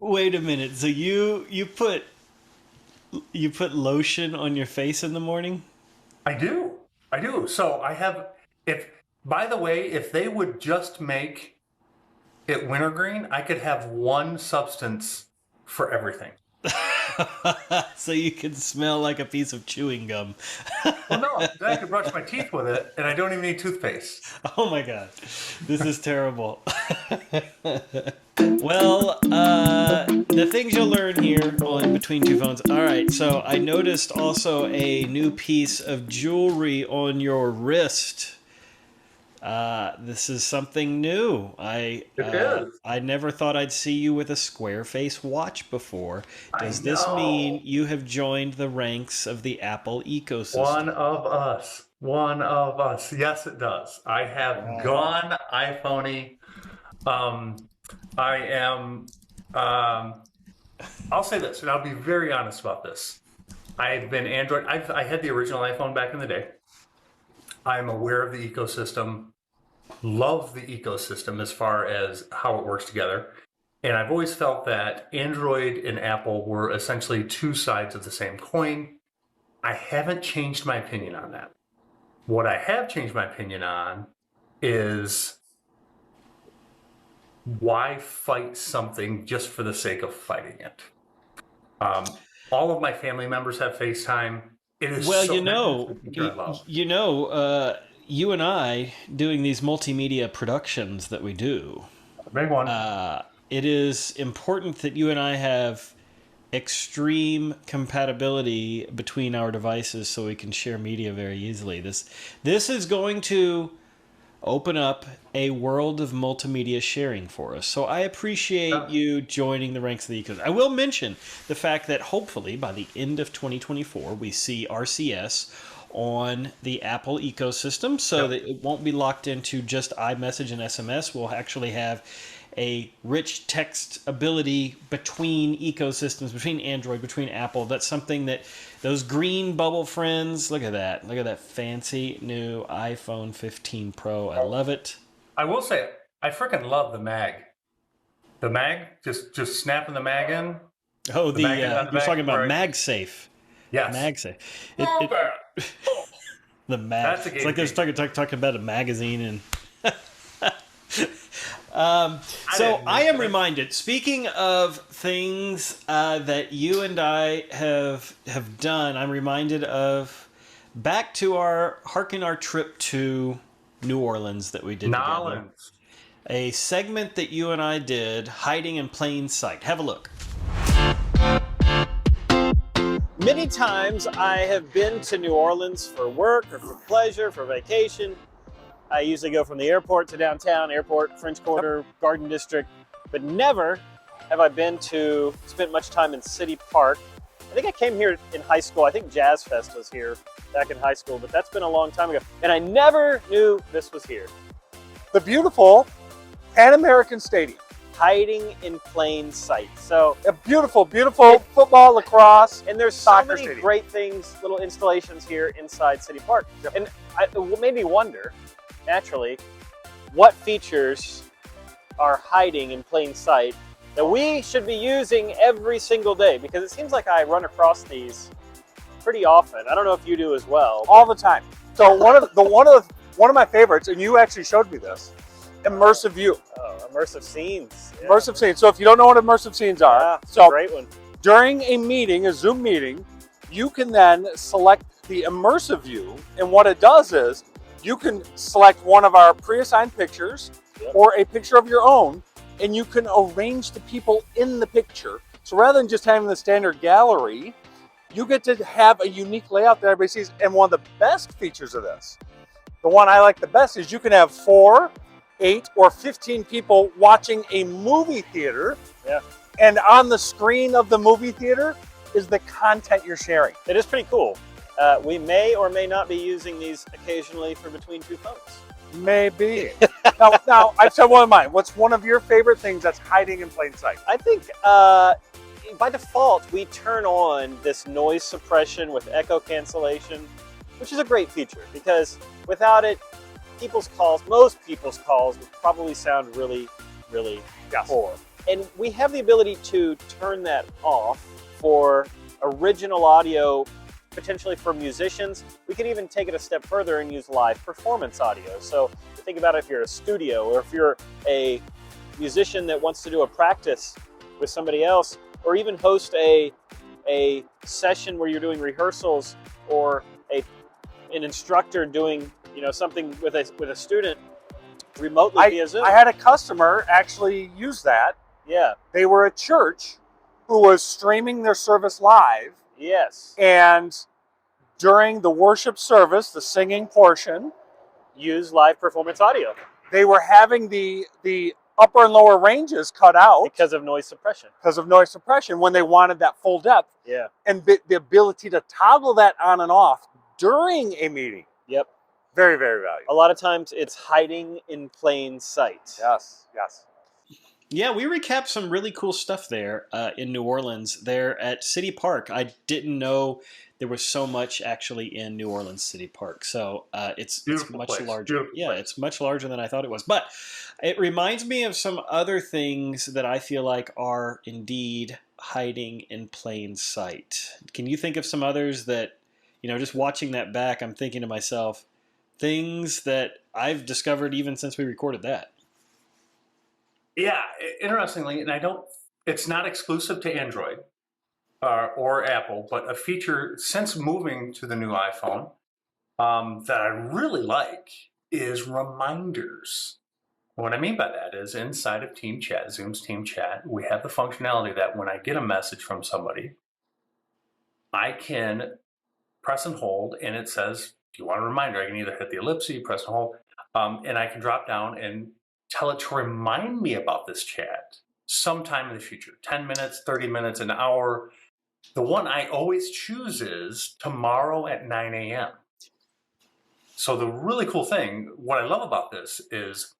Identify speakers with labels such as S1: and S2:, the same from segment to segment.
S1: Wait a minute. So you put lotion on your face in the morning?
S2: I do. I do. So I have, if, by the way, if they would just make it wintergreen, I could have one substance for everything.
S1: So you can smell like a piece of chewing gum.
S2: Well, no, then I could brush my teeth with it and I don't even need toothpaste.
S1: Oh my god. This is terrible. Well, the things you'll learn here on Between Two Phones. All right, so I noticed also a new piece of jewelry on your wrist. This is something new.
S2: It is.
S1: I never thought I'd see you with a square face watch before.
S2: I
S1: Does this mean
S2: know.
S1: you have joined the ranks of the Apple
S2: One
S1: ecosystem?
S2: of us. One of us. Yes, it does. I have
S1: Wow.
S2: gone iPhone-y. Um, I am, um, I'll say this, and I'll be very honest about this. I've been Android. I had the original iPhone back in the day. I'm aware of the ecosystem, love the ecosystem as far as how it works together. And I've always felt that Android and Apple were essentially two sides of the same coin. I haven't changed my opinion on that. What I have changed my opinion on is why fight something just for the sake of fighting it? Um, all of my family members have FaceTime. It is
S1: Well,
S2: so that is the feature I love.
S1: you and I doing these multimedia productions that we do.
S2: Big one.
S1: It is important that you and I have extreme compatibility between our devices so we can share media very easily. This is going to open up a world of multimedia sharing for us. So I appreciate
S2: Yeah.
S1: you joining the ranks of the ecosystem. I will mention the fact that hopefully by the end of 2024 we see RCS on the Apple ecosystem so
S2: Yep.
S1: that it won't be locked into just iMessage and SMS. We'll actually have a rich text ability between ecosystems, between Android, between Apple. That's something that those green bubble friends, look at that. Look at that fancy new iPhone 15 Pro. I love it.
S2: I will say, I freaking love the mag. The mag, just snapping the mag in,
S1: Oh,
S2: the magnet on the
S1: you're talking
S2: back,
S1: about
S2: right?
S1: MagSafe.
S2: Yes.
S1: MagSafe.
S2: Love
S1: It
S2: that. Oh,
S1: the mag.
S2: that's a
S1: It's
S2: game
S1: like they're
S2: changer.
S1: talking about a magazine and
S2: I
S1: so
S2: didn't
S1: I am
S2: mention it.
S1: reminded. Speaking of things that you and I have done, I'm reminded of back to our trip to New Orleans that we did together.
S2: Nolans.
S1: A segment that you and I did, hiding in plain sight. Have a look. Many times I have been to New Orleans for work or for pleasure, for vacation. I usually go from the airport to downtown, airport, French
S2: Yep.
S1: Quarter, Garden District, but never have I spent much time in City Park. I think I came here in high school. I think Jazz Fest was here back in high school, but that's been a long time ago. And I never knew this was here.
S3: The beautiful Pan American Stadium.
S1: Hiding in plain sight. So,
S3: A beautiful, beautiful football, lacrosse,
S1: and there's so
S3: soccer
S1: many
S3: stadium.
S1: great things, little installations here inside City Park.
S3: Yep.
S1: And it made me wonder, naturally, what features are hiding in plain sight that we should be using every single day, because it seems like I run across these pretty often. I don't know if you do as well.
S3: all the time. So one of my favorites, and you actually showed me this, immersive view,
S1: Immersive scenes. Yeah.
S3: immersive scenes. So if you don't know what immersive scenes are,
S1: Ah,
S3: so
S1: great one.
S3: during a meeting, a Zoom meeting, you can then select the immersive view, and what it does is you can select one of our pre-assigned pictures
S1: Yep.
S3: or a picture of your own, and you can arrange the people in the picture. So rather than just having the standard gallery, you get to have a unique layout that everybody sees. And one of the best features of this, the one I like the best, is you can have 4, 8, or 15 people watching a movie theater.
S1: Yeah.
S3: And on the screen of the movie theater is the content you're sharing.
S1: It is pretty cool. We may or may not be using these occasionally for Between Two Phones.
S3: Maybe. now, I've said one of mine. What's one of your favorite things that's hiding in plain sight?
S1: I think by default we turn on this noise suppression with echo cancellation, which is a great feature because without it, most people's calls would probably sound really, really
S3: Yes.
S1: poor. And we have the ability to turn that off for original audio, potentially for musicians. We could even take it a step further and use live performance audio. So think about it if you're a studio or if you're a musician that wants to do a practice with somebody else, or even host a session where you're doing rehearsals, or an instructor doing something with a student remotely via Zoom.
S3: I had a customer actually use that.
S1: Yeah.
S3: They were a church who was streaming their service live.
S1: Yes.
S3: And during the worship service, the singing portion,
S1: use live performance audio.
S3: They were having the upper and lower ranges cut out
S1: because of noise suppression.
S3: When they wanted that full depth.
S1: Yeah.
S3: And the ability to toggle that on and off during a meeting.
S1: Yep.
S3: Very, very valuable.
S1: A lot of times it's hiding in plain sight.
S3: Yes, yes.
S1: Yeah, we recapped some really cool stuff there in New Orleans, there at City Park. I didn't know there was so much actually in New Orleans City Park. So it's much larger. Yeah, it's much larger than I thought it was. But it reminds me of some other things that I feel like are indeed hiding in plain sight. Can you think of some others that, just watching that back, I'm thinking to myself, things that I've discovered even since we recorded that?
S2: Yeah, interestingly, and it's not exclusive to Android or Apple, but a feature since moving to the new iPhone that I really like is reminders. What I mean by that is inside of Team Chat, Zoom's Team Chat, we have the functionality that when I get a message from somebody, I can press and hold, and it says, do you want a reminder? I can either hit the ellipsis, press and hold, and I can drop down and tell it to remind me about this chat sometime in the future, 10 minutes, 30 minutes, an hour. The one I always choose is tomorrow at 9 a.m. So the really cool thing, what I love about this is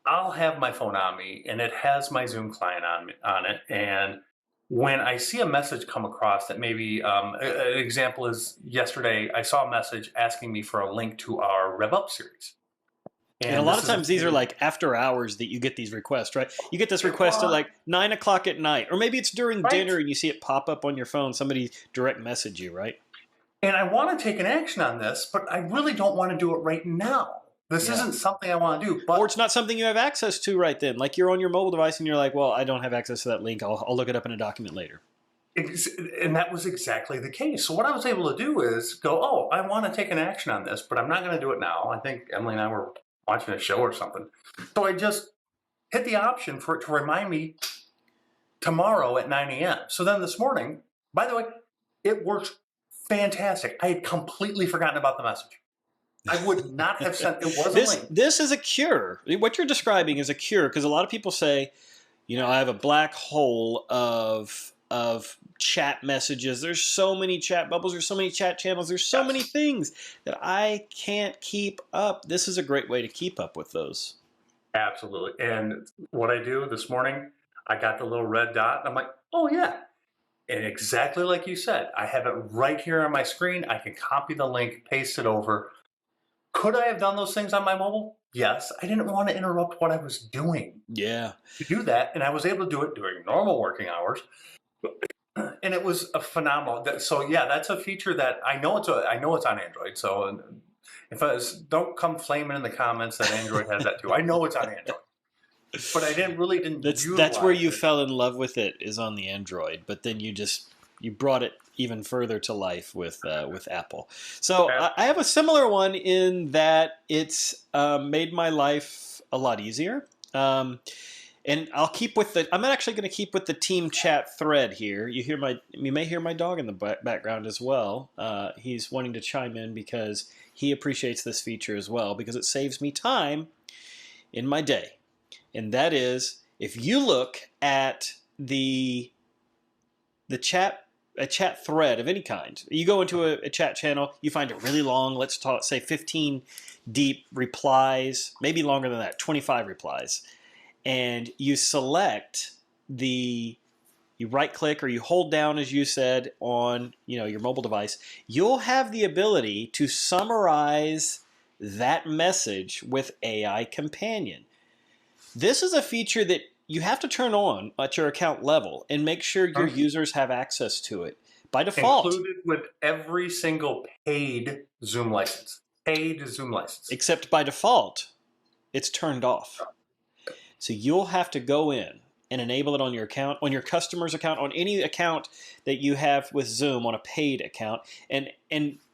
S2: I'll have my phone on me and it has my Zoom client on it. And when I see a message come across that maybe, an example is yesterday, I saw a message asking me for a link to our Rev Up series.
S1: And a lot of times these are like after hours that you get these requests, right? You get this request at like 9 o'clock at night, or maybe it's during dinner and you see it pop up on your phone, somebody direct message you, right?
S2: And I want to take an action on this, but I really don't want to do it right now. This isn't something I want to do. But
S1: or it's not something you have access to right then. Like you're on your mobile device and you're like, well, I don't have access to that link. I'll look it up in a document later.
S2: And that was exactly the case. So what I was able to do is go, oh, I want to take an action on this, but I'm not going to do it now. I think Emily and I were watching a show or something. So I just hit the option for it to remind me tomorrow at 9 a.m. So then this morning, by the way, it works fantastic. I had completely forgotten about the message. I would not have sent it. Wasn't link.
S1: This is a cure. What you're describing is a cure, because a lot of people say, I have a black hole of chat messages. There's so many chat bubbles. There's so many chat channels. There's so many things that I can't keep up. This is a great way to keep up with those.
S2: Absolutely. And what I do this morning, I got the little red dot. And I'm like, oh, yeah. And exactly like you said, I have it right here on my screen. I can copy the link, paste it over. Could I have done those things on my mobile? Yes. I didn't want to interrupt what I was doing.
S1: Yeah.
S2: To do that, and I was able to do it during normal working hours. And it was a phenomenal. So yeah, that's a feature that I know it's on Android. So don't come flaming in the comments that Android has that too. I know it's on Android. But I didn't.
S1: That's where you fell in love with it, is on the Android. But then you brought it even further to life with Apple. So I have a similar one in that it's made my life a lot easier. And I'm actually going to keep with the team chat thread here. You may hear my dog in the background as well. He's wanting to chime in because he appreciates this feature as well, because it saves me time in my day. And that is, if you look at a chat thread of any kind, you go into a chat channel, you find it really long, let's say 15 deep replies, maybe longer than that, 25 replies. And you select you right click or you hold down, as you said, on your mobile device, you'll have the ability to summarize that message with AI Companion. This is a feature that you have to turn on at your account level and make sure your
S2: Huh?
S1: users have access to it by default,
S2: Included with every single paid Zoom license. Paid Zoom license.
S1: except by default, it's turned off. So you'll have to go in and enable it on your account, on your customer's account, on any account that you have with Zoom, on a paid account. And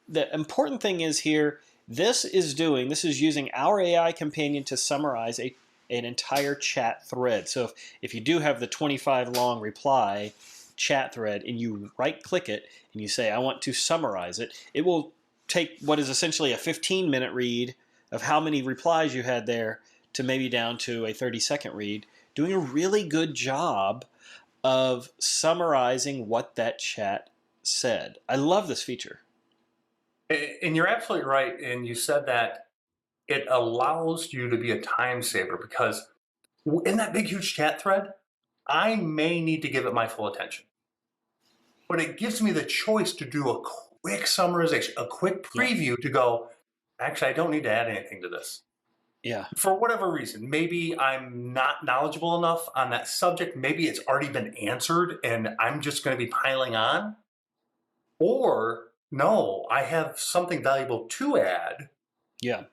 S1: the important thing is here, this is using our AI companion to summarize an entire chat thread. So if you do have the 25 long reply chat thread and you right click it and you say, I want to summarize it, it will take what is essentially a 15-minute read of how many replies you had there to maybe down to a 30-second read, doing a really good job of summarizing what that chat said. I love this feature.
S2: And you're absolutely right. And you said that it allows you to be a time saver because in that big, huge chat thread, I may need to give it my full attention. But it gives me the choice to do a quick summarization, a quick preview to go, actually, I don't need to add anything to this.
S1: Yeah.
S2: For whatever reason, maybe I'm not knowledgeable enough on that subject. Maybe it's already been answered and I'm just going to be piling on. Or no, I have something valuable to add.
S1: Yeah.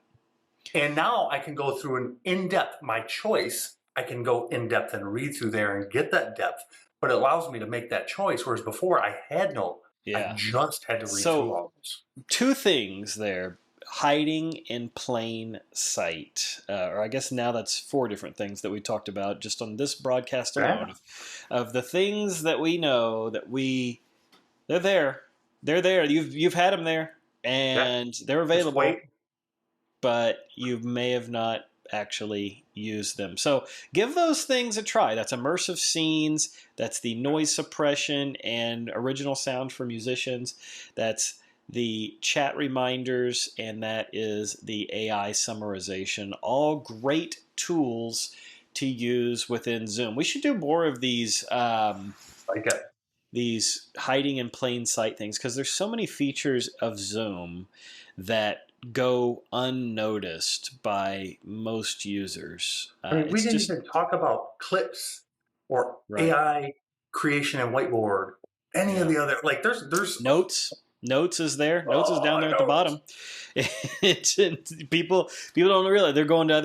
S2: And now I can go through an in-depth, my choice. I can go in-depth and read through there and get that depth, but it allows me to make that choice. Whereas before I had no, I just had to read through all this.
S1: Two things there. Hiding in plain sight. Or I guess now that's 4 different things that we talked about just on this broadcast alone. Of the things that we know that they're there. They're there. You've had them there. And they're available. But you may have not actually used them. So give those things a try. That's immersive scenes. That's the noise suppression and original sound for musicians. That's the chat reminders, and that is the AI summarization. All great tools to use within Zoom. We should do more of these these hiding in plain sight things because there's so many features of Zoom that go unnoticed by most users.
S2: I mean, we didn't even talk about clips or AI creation and whiteboard. Any of the other, like there's
S1: Notes. Notes is there. Notes is down there at the bottom. People don't realize they're going to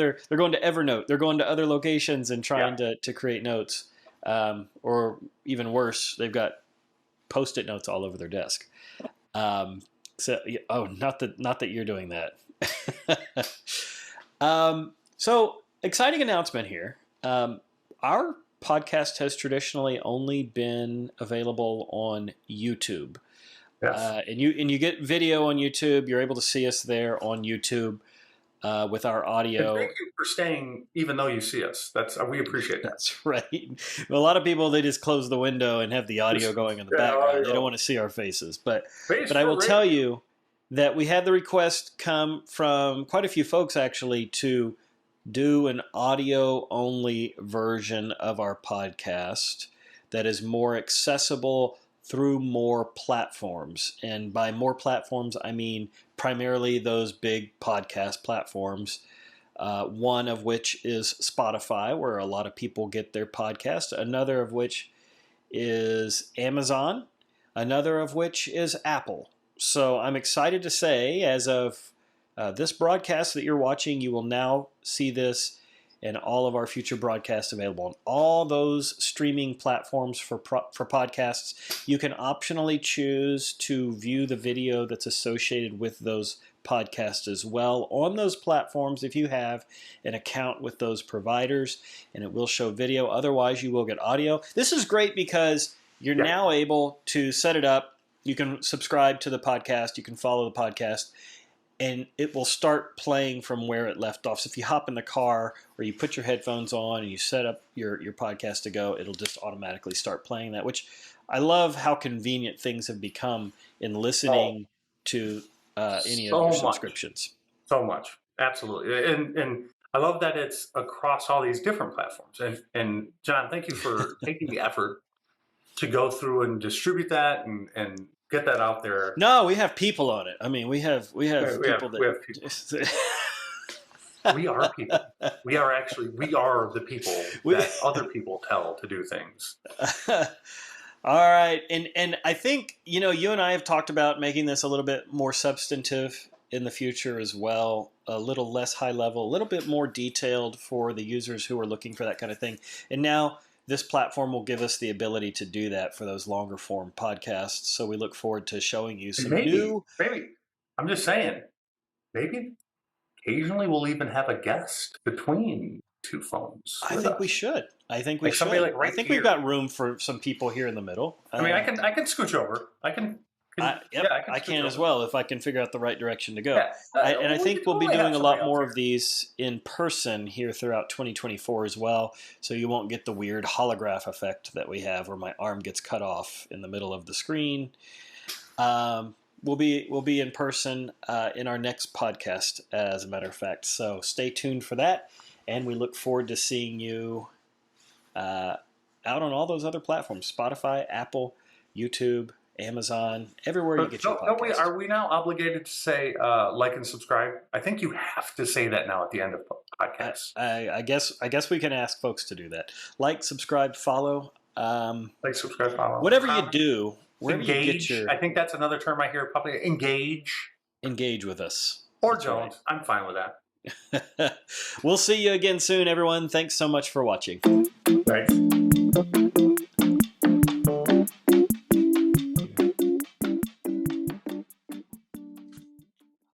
S1: Evernote. They're going to other locations and trying to create notes. Or even worse, they've got Post-it notes all over their desk. Not that you're doing that. So exciting announcement here. Our podcast has traditionally only been available on YouTube.
S2: Yes.
S1: And you get video on YouTube. You're able to see us there on YouTube with our audio.
S2: And thank you for staying, even though you see us. We appreciate that.
S1: That's right. A lot of people, they just close the window and have the audio going in the background. They don't want to see our faces. But I will tell you that we had the request come from quite a few folks actually to do an audio only version of our podcast that is more accessible through more platforms. And by more platforms, I mean primarily those big podcast platforms. One of which is Spotify, where a lot of people get their podcast. Another of which is Amazon. Another of which is Apple. So I'm excited to say, as of this broadcast that you're watching, you will now see this and all of our future broadcasts available on all those streaming platforms for podcasts. You can optionally choose to view the video that's associated with those podcasts as well on those platforms if you have an account with those providers, and it will show video. Otherwise, you will get audio. This is great because you're now able to set it up. You can subscribe to the podcast. You can follow the podcast. And it will start playing from where it left off. So if you hop in the car or you put your headphones on and you set up your podcast to go, it'll just automatically start playing that, which I love how convenient things have become in listening to any of your subscriptions.
S2: So much. Absolutely. And I love that it's across all these different platforms. And John, thank you for taking the effort to go through and distribute that and get that out there.
S1: No, we have people on it. I mean, we have people that.
S2: We have people. We are people. We are the people that other people tell to do things.
S1: All right, and I think you and I have talked about making this a little bit more substantive in the future as well, a little less high level, a little bit more detailed for the users who are looking for that kind of thing. And now this platform will give us the ability to do that for those longer form podcasts. So we look forward to showing you some
S2: maybe, I'm just saying, maybe occasionally we'll even have a guest between two phones.
S1: I think we should. I think we
S2: Like
S1: should.
S2: somebody like right
S1: I think
S2: here.
S1: we've got room for some people here in the middle.
S2: I mean, I can scooch over. I can
S1: as well if I can figure out the right direction to go.
S2: Yeah.
S1: And I think we'll be doing a lot more
S2: here.
S1: of these in person here throughout 2024 as well. So you won't get the weird holograph effect that we have where my arm gets cut off in the middle of the screen. We'll be in person in our next podcast, as a matter of fact. So stay tuned for that, and we look forward to seeing you out on all those other platforms: Spotify, Apple, YouTube, Amazon, everywhere you get your podcast.
S2: Are we now obligated to say like and subscribe? I think you have to say that now at the end of podcasts.
S1: I guess we can ask folks to do that. Like, subscribe, follow.
S2: Like, subscribe, follow.
S1: Whatever you do, wherever
S2: engage.
S1: You get your.
S2: I think that's another term I hear publicly. Engage.
S1: Engage with us.
S2: Or that's don't. Right. I'm fine with that.
S1: We'll see you again soon, everyone. Thanks so much for watching.
S2: Thanks.